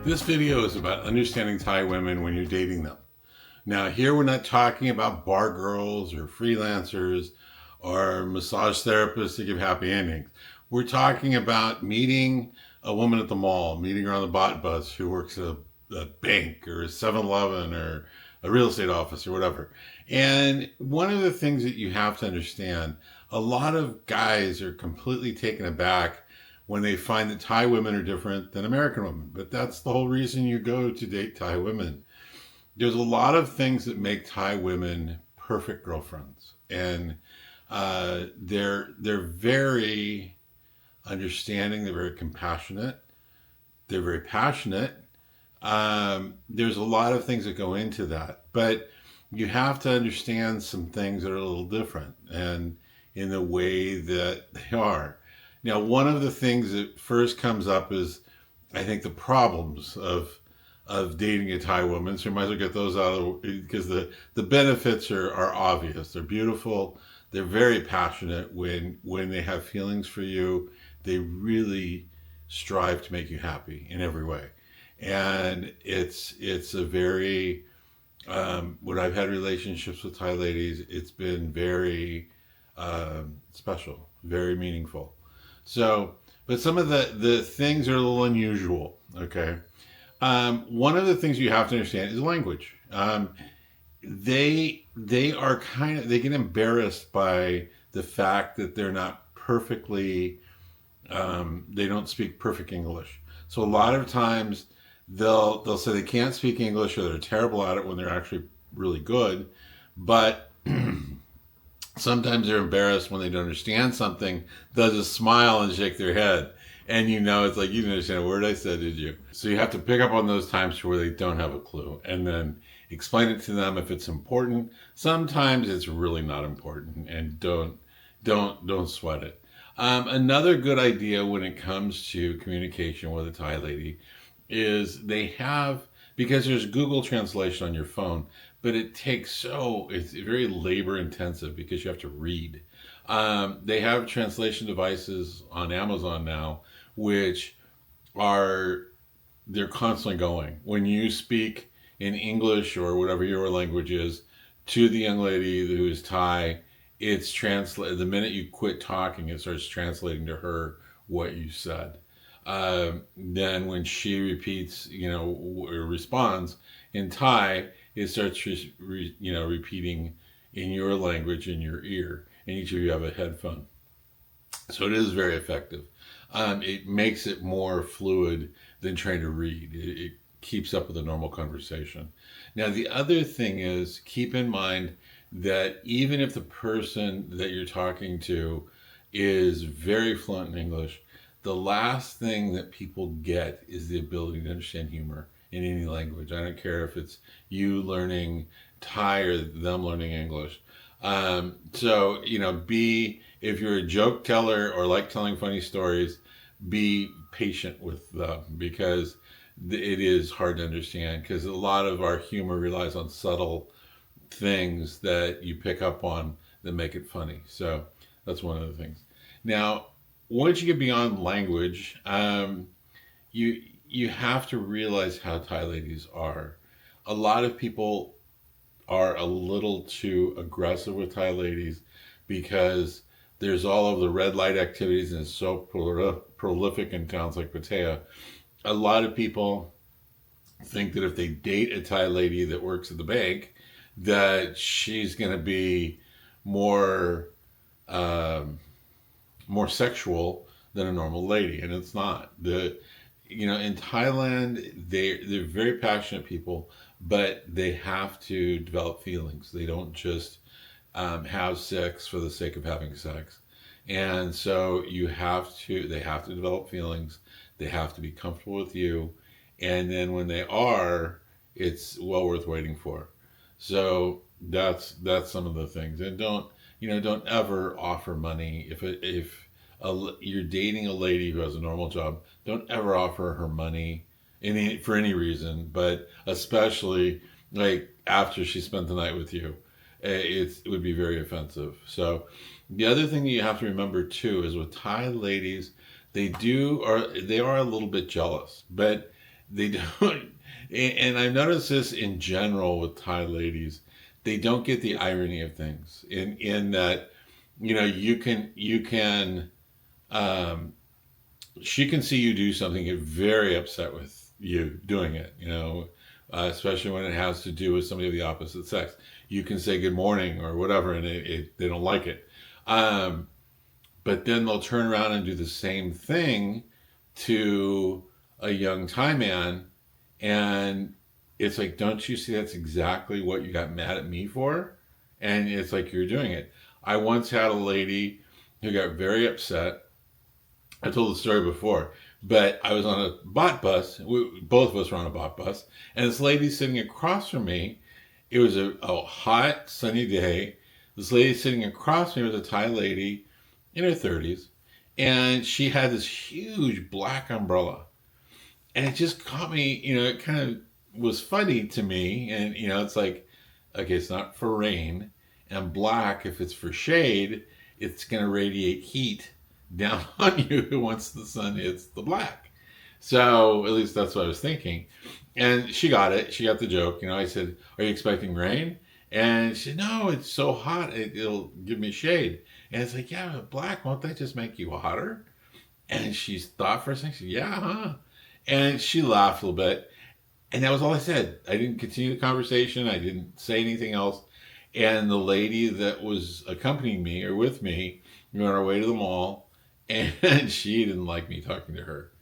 This video is about understanding Thai women when you're dating them. Now, here we're not talking about bar girls or freelancers or massage therapists that give happy endings. We're talking about meeting a woman at the mall, meeting her on the bot bus who works at a bank or a 7-Eleven or a real estate office or whatever. And one of the things that you have to understand, a lot of guys are completely taken aback when they find that Thai women are different than American women. But that's the whole reason you go to date Thai women. There's a lot of things that make Thai women perfect girlfriends, and they're very understanding. They're very compassionate. They're very passionate. There's a lot of things that go into that, but you have to understand some things that are a little different, and in the way that they are. Now, one of the things that first comes up is, I think, the problems of dating a Thai woman. So you might as well get those out of the, because the benefits are obvious. They're beautiful. They're very passionate. When they have feelings for you, they really strive to make you happy in every way. And it's a very when I've had relationships with Thai ladies, it's been very special, very meaningful. So, but some of the things are a little unusual. Okay, one of the things you have to understand is language. They are they get embarrassed by the fact that they're not perfectly they don't speak perfect English. So a lot of times they'll say they can't speak English or they're terrible at it when they're actually really good, but sometimes they're embarrassed when they don't understand something. They'll just smile and shake their head. And it's like, you didn't understand a word I said, did you? So you have to pick up on those times where they don't have a clue and then explain it to them if it's important. Sometimes it's really not important, and don't sweat it. Another good idea when it comes to communication with a Thai lady is because there's Google Translation on your phone, but it's very labor intensive because you have to read. They have translation devices on Amazon now, which they're constantly going. When you speak in English or whatever your language is to the young lady who is Thai, it's translate. The minute you quit talking, it starts translating to her what you said. Then when she repeats, or responds in Thai, it starts, repeating in your language in your ear, and each of you have a headphone. So it is very effective. It makes it more fluid than trying to read. It keeps up with a normal conversation. Now, the other thing is, keep in mind that even if the person that you're talking to is very fluent in English, the last thing that people get is the ability to understand humor in any language. I don't care if it's you learning Thai or them learning English. So, if you're a joke teller or like telling funny stories, be patient with them, because it is hard to understand, because a lot of our humor relies on subtle things that you pick up on that make it funny. So that's one of the things. Now, once you get beyond language, you have to realize how Thai ladies are. A lot of people are a little too aggressive with Thai ladies because there's all of the red light activities, and it's so prolific in towns like Pattaya. A lot of people think that if they date a Thai lady that works at the bank, that she's going to be more more sexual than a normal lady, and it's not. In Thailand, they're very passionate people, but they have to develop feelings. They don't just have sex for the sake of having sex, and so they have to develop feelings. They have to be comfortable with you, and then when they are, it's well worth waiting for. So that's some of the things. And don't ever offer money if you're dating a lady who has a normal job. Don't ever offer her money for any reason, but especially like after she spent the night with you. It would be very offensive. So the other thing that you have to remember too is with Thai ladies, they are a little bit jealous, but they don't, and I've noticed this in general with Thai ladies, they don't get the irony of things in that, you can um, she can see you do something, get very upset with you doing it, especially when it has to do with somebody of the opposite sex. You can say good morning or whatever, and they don't like it. Um, but then they'll turn around and do the same thing to a young Thai man, and it's like, don't you see that's exactly what you got mad at me for? And it's like you're doing it. I once had a lady who got very upset. I told the story before, but I was on a bot bus. Both of us were on a bot bus, and this lady sitting across from me. It was a hot, sunny day. This lady sitting across from me was a Thai lady in her 30s, and she had this huge black umbrella. And it just caught me, it kind of was funny to me. And, it's like, okay, it's not for rain. And black, if it's for shade, it's going to radiate heat down on you once the sun hits the black. So at least that's what I was thinking. And she got it. She got the joke. I said, are you expecting rain? And she said, no, it's so hot. It'll give me shade. And it's like, yeah, but black, won't that just make you hotter? And she thought for a second, she said, yeah, huh? And she laughed a little bit. And that was all I said. I didn't continue the conversation. I didn't say anything else. And the lady that was accompanying me or with me, we went on our way to the mall, and she didn't like me talking to her.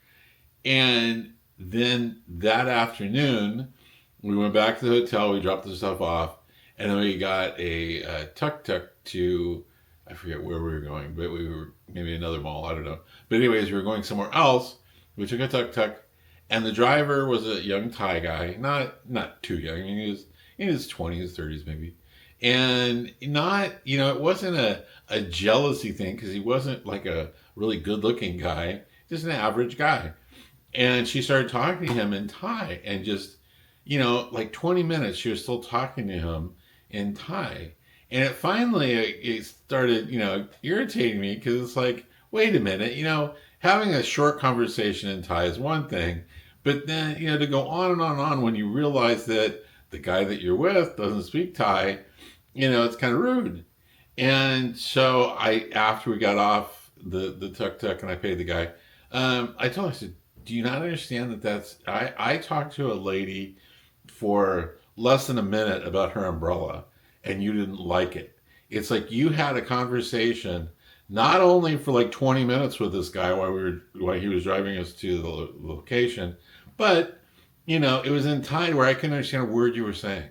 And then that afternoon, we went back to the hotel. We dropped the stuff off, and then we got a tuk-tuk to, I forget where we were going, but we were maybe another mall. I don't know. But anyways, we were going somewhere else. We took a tuk-tuk, and the driver was a young Thai guy, not too young. I mean, he was in his 20s, 30s maybe. And not, it wasn't a jealousy thing, because he wasn't like a really good looking guy, just an average guy. And she started talking to him in Thai, and just, like 20 minutes, she was still talking to him in Thai. And it started, irritating me, because it's like, wait a minute, having a short conversation in Thai is one thing, but then, to go on and on and on when you realize that the guy that you're with doesn't speak Thai, it's kind of rude. And so after we got off the tuk-tuk and I paid the guy, I told him, I said, do you not understand I talked to a lady for less than a minute about her umbrella, and you didn't like it. It's like you had a conversation not only for like 20 minutes with this guy while he was driving us to the location, but it was in Thai where I couldn't understand a word you were saying.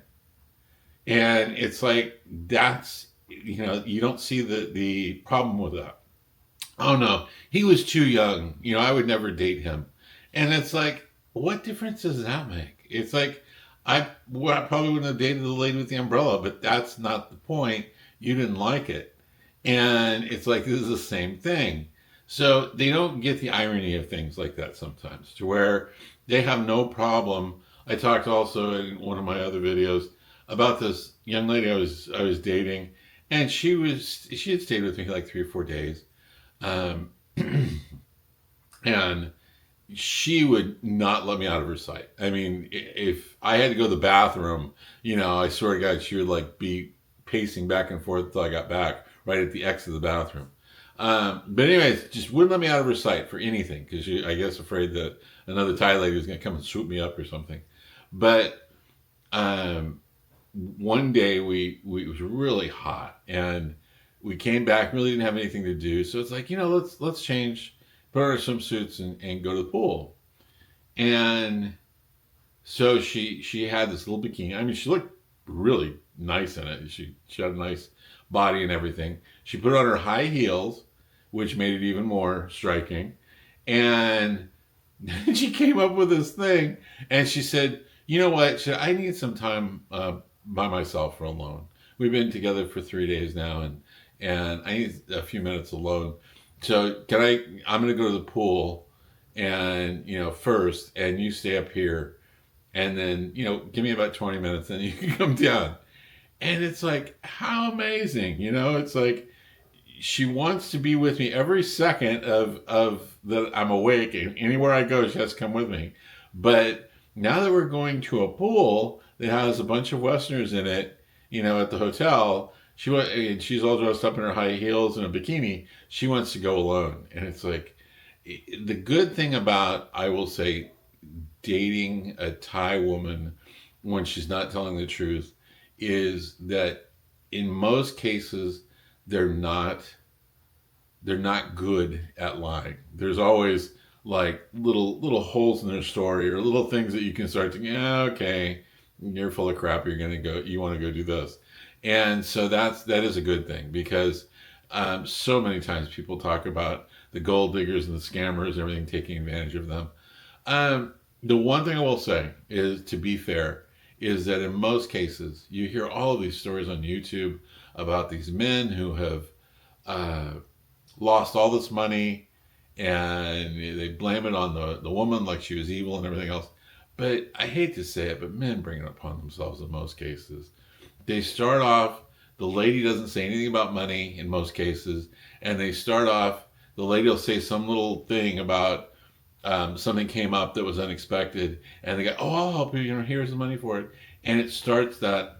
And it's like, that's, you don't see the problem with that. Oh no, he was too young. I would never date him. And it's like, what difference does that make? It's like, I probably wouldn't have dated the lady with the umbrella, but that's not the point. You didn't like it. And it's like, this is the same thing. So they don't get the irony of things like that sometimes, to where they have no problem. I talked also in one of my other videos about this young lady I was dating, and she had stayed with me like 3 or 4 days. Um, and she would not let me out of her sight. I mean, if I had to go to the bathroom, I swear to God, she would like be pacing back and forth until I got back, right at the exit of the bathroom. But anyways, just wouldn't let me out of her sight for anything, because she, I guess, afraid that another Thai lady was going to come and swoop me up or something. But one day it was really hot, and we came back, really didn't have anything to do. So it's like, let's change, put on our swimsuits and go to the pool. And so she had this little bikini. I mean, she looked really nice in it. She had a nice body and everything. She put on her high heels, which made it even more striking. And she came up with this thing, and she said, you know what? She said, I need some time by myself for alone. We've been together for 3 days now, and I need a few minutes alone. So I'm going to go to the pool and, first, and you stay up here, and then, give me about 20 minutes, and you can come down. And it's like, how amazing, it's like, she wants to be with me every second of that I'm awake, and anywhere I go, she has to come with me. But Now that we're going to a pool that has a bunch of Westerners in it, at the hotel, and she's all dressed up in her high heels and a bikini. She wants to go alone, and it's like the good thing about, I will say, dating a Thai woman when she's not telling the truth is that in most cases they're not they're not good at lying. There's always like little holes in their story or little things that you can start to, yeah, okay, you're full of crap. You want to go do this. And so that is a good thing because so many times people talk about the gold diggers and the scammers and everything taking advantage of them. The one thing I will say is, to be fair, is that in most cases you hear all of these stories on YouTube about these men who have uh, lost all this money and they blame it on the woman like she was evil and everything else. But I hate to say it, but men bring it upon themselves in most cases. They start off, the lady doesn't say anything about money in most cases, and they start off, the lady will say some little thing about something came up that was unexpected, and they go, oh, I'll help you, here's the money for it. And it starts that,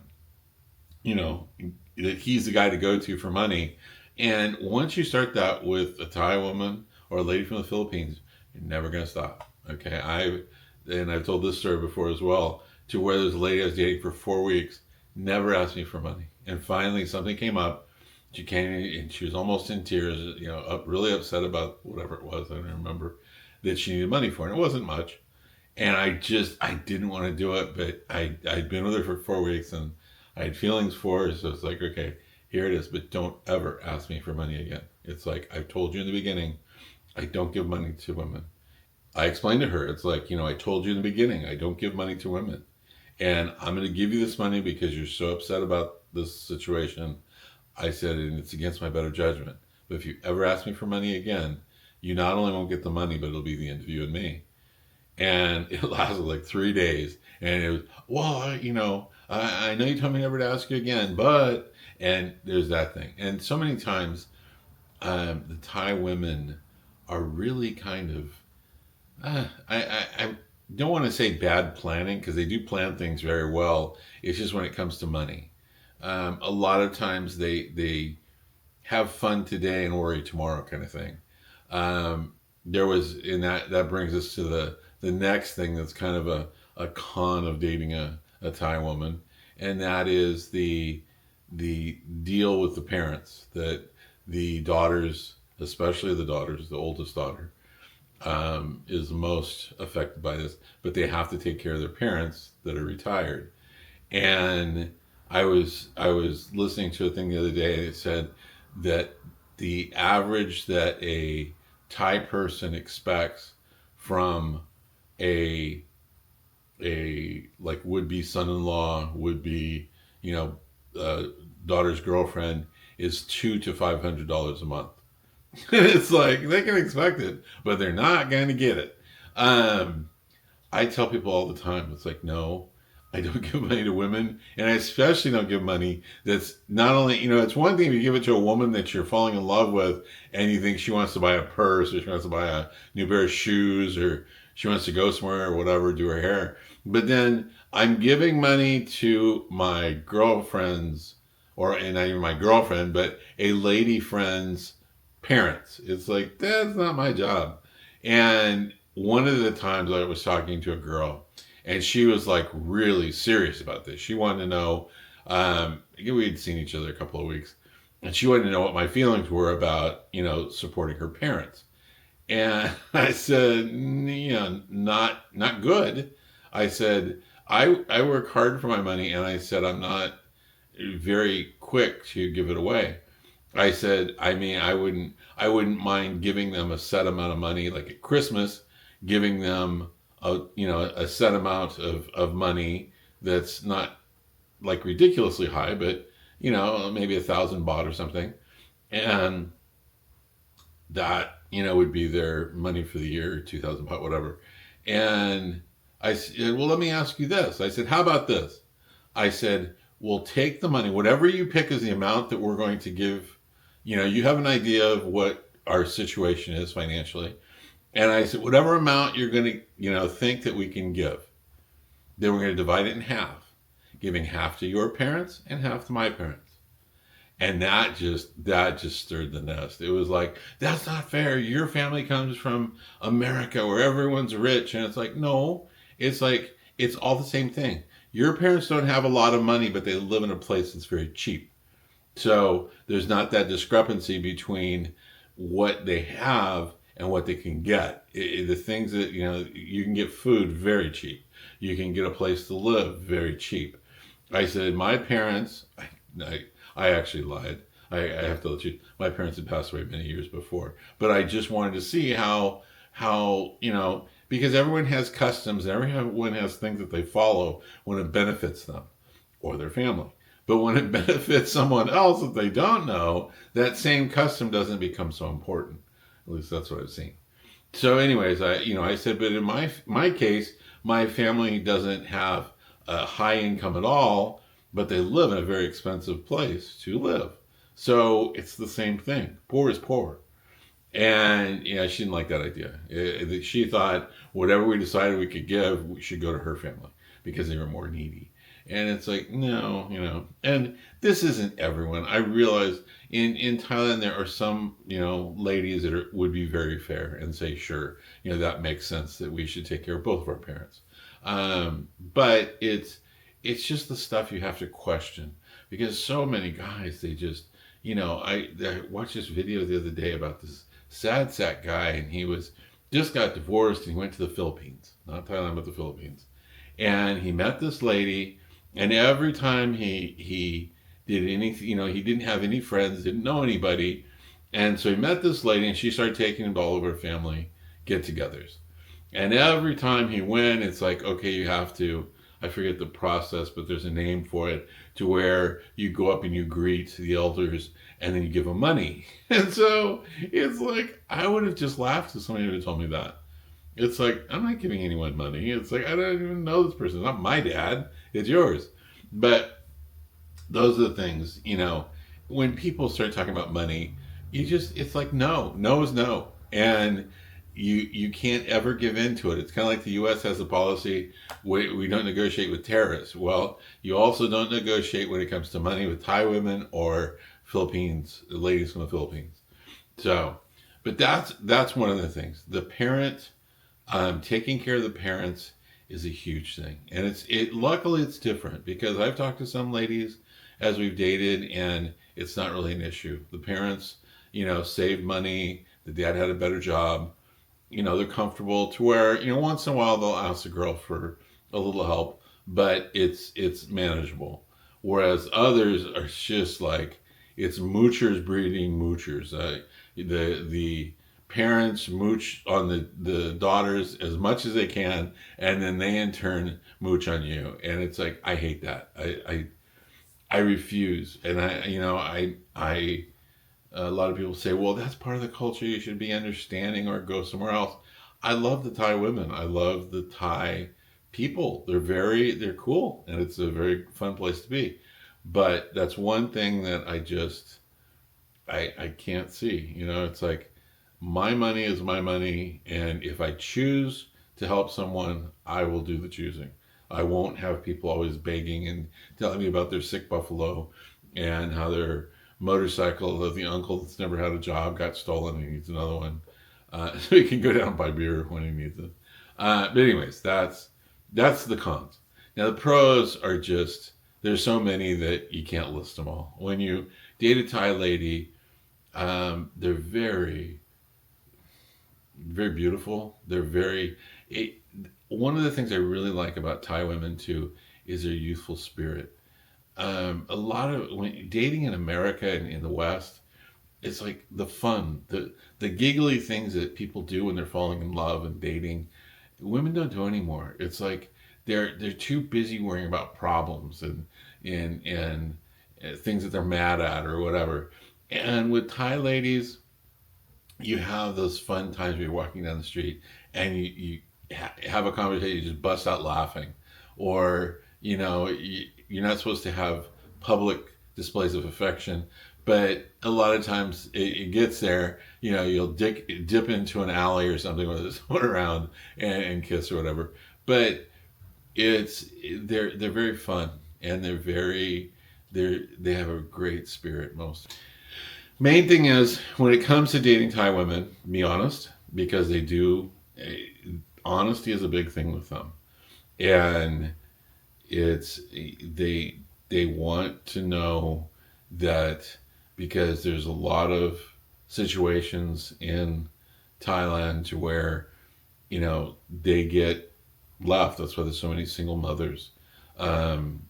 you know, that he's the guy to go to for money. And once you start that with a Thai woman or a lady from the Philippines, you're never going to stop. Okay, I've told this story before as well, to where there's a lady I was dating for 4 weeks, never asked me for money, and finally something came up. She came and she was almost in tears, really upset about whatever it was. I don't remember that she needed money for, and it wasn't much. And I didn't want to do it, but I'd been with her for 4 weeks and I had feelings for her. So it's like, okay, here it is, but don't ever ask me for money again. It's like, I've told you in the beginning, I don't give money to women. I explained to her, it's like, I told you in the beginning, I don't give money to women. And I'm going to give you this money because you're so upset about this situation. I said, and it's against my better judgment. But if you ever ask me for money again, you not only won't get the money, but it'll be the end of you and me. And it lasted like 3 days. And it was, well, I know you told me never to ask you again, but, and there's that thing. And so many times, the Thai women are really kind of, I don't want to say bad planning because they do plan things very well. It's just when it comes to money. A lot of times they have fun today and worry tomorrow kind of thing. There was in that brings us to the next thing that's kind of a con of dating a Thai woman, and that is the deal with the parents, that the daughters, especially the oldest daughter, is most affected by this, but they have to take care of their parents that are retired. And I was listening to a thing the other day that said that the average that a Thai person expects from a like would be son-in-law, would be uh, daughter's girlfriend, is $200 to $500 a month. It's like they can expect it, but they're not going to get it. Um, I tell people all the time, it's like, no, I don't give money to women, and I especially don't give money that's not only, it's one thing if you give it to a woman that you're falling in love with and you think she wants to buy a purse or she wants to buy a new pair of shoes or she wants to go somewhere or whatever, do her hair. But then I'm giving money to my girlfriend's, and not even my girlfriend, but a lady friend's parents. It's like, that's not my job. And one of the times I was talking to a girl, and she was like really serious about this. She wanted to know, we had seen each other a couple of weeks, and she wanted to know what my feelings were about, supporting her parents. And I said, not good. I said, I work hard for my money, and I said, I'm not very quick to give it away. I said, I wouldn't mind giving them a set amount of money, like at Christmas, giving them a set amount of money that's not like ridiculously high, but maybe 1,000 baht or something, and that would be their money for the year, 2,000 baht, whatever. And I said, well, let me ask you this. I said, how about this? I said, we'll take the money, whatever you pick is the amount that we're going to give. You have an idea of what our situation is financially. And I said, whatever amount you're going to, think that we can give. They were going to divide it in half, giving half to your parents and half to my parents. And that just stirred the nest. It was like, that's not fair. Your family comes from America where everyone's rich. And it's like, no, it's like, it's all the same thing. Your parents don't have a lot of money, but they live in a place that's very cheap. So there's not that discrepancy between what they have and what they can get. The things that, you can get food very cheap. You can get a place to live very cheap. I said, my parents, I, I actually lied. I have to let you, my parents had passed away many years before, but I just wanted to see how, because everyone has customs and everyone has things that they follow when it benefits them or their family. But when it benefits someone else that they don't know, that same custom doesn't become so important. At least that's what I've seen. So, anyways, I said, but in my case, my family doesn't have a high income at all, but they live in a very expensive place to live. So it's the same thing. Poor is poor. And yeah, she didn't like that idea. She thought whatever we decided we could give, we should go to her family because they were more needy. And it's like, no. And this isn't everyone. I realize in Thailand there are some, ladies that would be very fair and say, sure, that makes sense that we should take care of both of our parents. But it's just the stuff you have to question because so many guys, they just, I watched this video the other day about this sad sack guy, and he just got divorced, and he went to the Philippines, not Thailand, but the Philippines. And he met this lady, and every time he did anything, he didn't have any friends, didn't know anybody. And so he met this lady, and she started taking him to all of her family get-togethers. And every time he went, it's like, okay, you have to, I forget the process, but there's a name for it, to where you go up and you greet the elders and then you give them money. And so it's like, I would have just laughed if somebody would have told me that. It's like, I'm not giving anyone money. It's like, I don't even know this person. It's not my dad. It's yours. But those are the things, when people start talking about money, it's like, no is no. And you can't ever give in to it. It's kind of like the U.S. has a policy, we don't negotiate with terrorists. Well, you also don't negotiate when it comes to money with Thai women or ladies from the Philippines. So, but that's one of the things. The parent, taking care of the parents is a huge thing. And luckily it's different because I've talked to some ladies as we've dated and it's not really an issue. The parents, saved money, the dad had a better job. They're comfortable to where, once in a while they'll ask the girl for a little help, but it's manageable. Whereas others are just like, it's moochers breeding moochers. The parents mooch on the daughters as much as they can, and then they in turn mooch on you. And it's like, I hate that. I refuse. And I a lot of people say, well, that's part of the culture. You should be understanding or go somewhere else. I love the Thai women. I love the Thai people. They're cool, and it's a very fun place to be. But that's one thing that I can't see. It's like, my money is my money, and if I choose to help someone, I will do the choosing. I won't have people always begging and telling me about their sick buffalo and how their motorcycle of the uncle that's never had a job got stolen and he needs another one. So he can go down and buy beer when he needs it. But anyways, that's the cons. Now the pros are just, there's so many that you can't list them all. When you date a Thai lady, they're very, very beautiful. One of the things I really like about Thai women too is their youthful spirit. A lot of when dating in America and in the West, it's like the fun, the giggly things that people do when they're falling in love and dating. Women don't do anymore. It's like they're too busy worrying about problems and things that they're mad at or whatever. And with Thai ladies, you have those fun times where you're walking down the street and you have a conversation, you just bust out laughing, or you're not supposed to have public displays of affection, but a lot of times it gets there. You'll dip into an alley or something where there's someone around and kiss or whatever. But it's they're very fun, and they have a great spirit. Most main thing is, when it comes to dating Thai women, be honest, because they do. Honesty is a big thing with them, and it's they want to know that, because there's a lot of situations in Thailand to where, they get left. That's why there's so many single mothers. Um,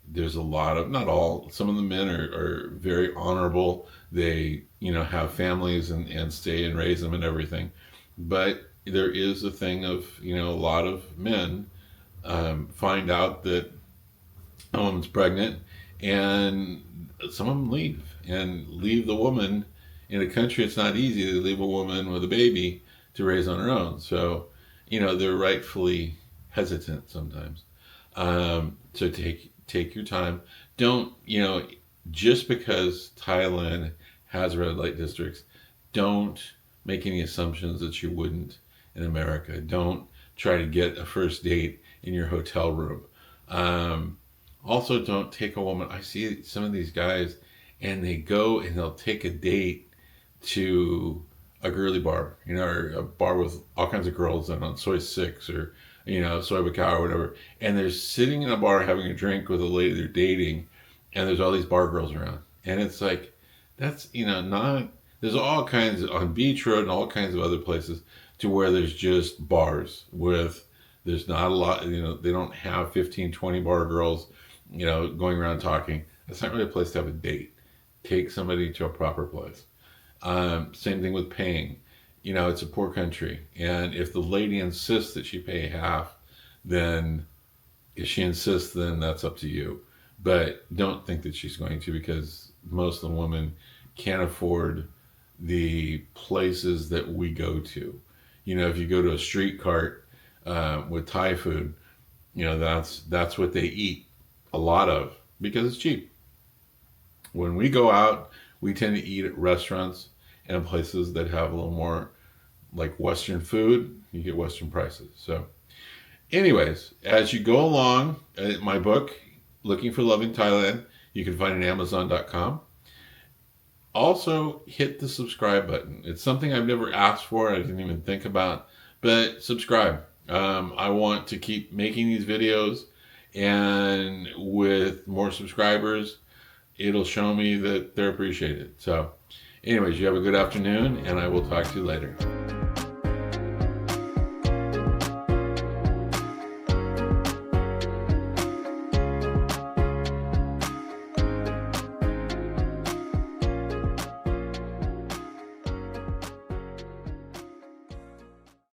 there's a lot of, not all, some of the men are very honorable. They, have families and stay and raise them and everything. But there is a thing of, a lot of men find out that a woman's pregnant, and some of them leave the woman in a country. It's not easy to leave a woman with a baby to raise on her own. So, they're rightfully hesitant sometimes. So take your time. Don't, just because Thailand has red light districts, don't make any assumptions that you wouldn't in America. Don't try to get a first date in your hotel room. Also, don't take a woman. I see some of these guys, and they go and they'll take a date to a girly bar, or a bar with all kinds of girls and on Soy Six, or Soy Bacao or whatever, and they're sitting in a bar having a drink with a lady they're dating, and there's all these bar girls around, and it's like, that's not. There's all kinds on Beach Road and all kinds of other places to where there's just bars with. There's not a lot. They don't have 15, 20 bar girls, going around talking. That's not really a place to have a date. Take somebody to a proper place. Same thing with paying. It's a poor country, and if the lady insists that she pay half, then if she insists, then that's up to you. But don't think that she's going to, because most of the women can't afford the places that we go to. If you go to a street cart with Thai food, that's what they eat a lot of, because it's cheap. When we go out, we tend to eat at restaurants and places that have a little more like Western food. You get Western prices. So anyways, as you go along, my book, Looking for Love in Thailand, you can find it at Amazon.com. Also, hit the subscribe button. It's something I've never asked for. I didn't even think about, but subscribe. I want to keep making these videos, and with more subscribers, it'll show me that they're appreciated. So anyways, you have a good afternoon, and I will talk to you later.